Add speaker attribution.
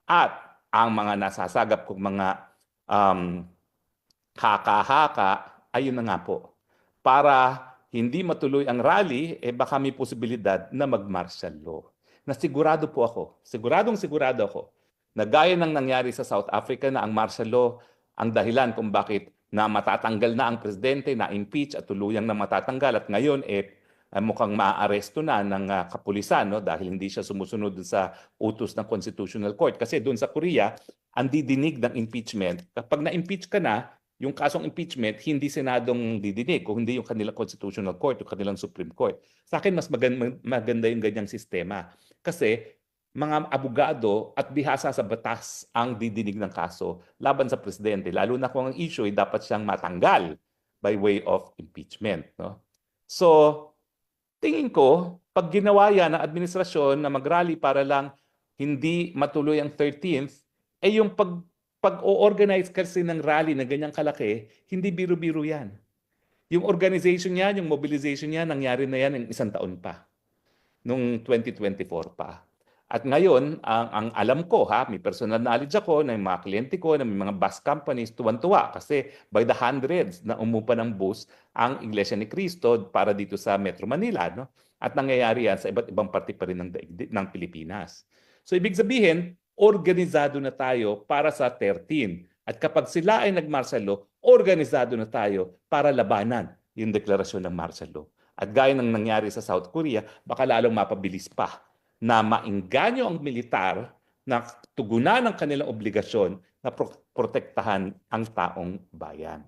Speaker 1: At ang mga nasasagap kong mga um, haka-haka, ayun na nga po. Para hindi matuloy ang rally, baka may posibilidad na mag-martial law. Na sigurado po ako, sigurado ako, na gaya ng nangyari sa South Africa na ang martial law ang dahilan kung bakit na matatanggal na ang presidente, na impeach at tuluyang na matatanggal at ngayon mukhang maaaresto na ng kapulisan, no, dahil hindi siya sumusunod sa utos ng Constitutional Court. Kasi doon sa Korea, ang didinig ng impeachment, kapag na-impeach ka na, yung kasong impeachment, hindi Senadong didinig, kung hindi yung kanilang Constitutional Court, yung kanilang Supreme Court. Sa akin, mas maganda yung ganyang sistema. Kasi mga abogado at bihasa sa batas ang didinig ng kaso laban sa presidente, lalo na kung ang issue ay dapat siyang matanggal by way of impeachment. No? So, tingin ko, pag ginawa yan ng administrasyon na mag-rally para lang hindi matuloy ang 13th, yung pag-o-organize kasi ng rally na ganyang kalaki, hindi biro-biro yan. Yung organization niya, yung mobilization niya, nangyari na yan ng isang taon pa, nung 2024 pa. At ngayon, ang alam ko, may personal knowledge ako ng mga kliyente ko, ng mga bus companies, tuwan-tuwa kasi by the hundreds na umupa ng bus ang Iglesia ni Cristo para dito sa Metro Manila. No? At nangyayari yan sa iba't ibang parte pa rin ng Pilipinas. So ibig sabihin, organisado na tayo para sa 13. At kapag sila ay nag-martial law, organisado na tayo para labanan yung deklarasyon ng martial law. At gaya ng nangyari sa South Korea, baka lalong mapabilis pa na maingganyo ang militar na tugunan ang kanilang obligasyon na protektahan ang taong bayan.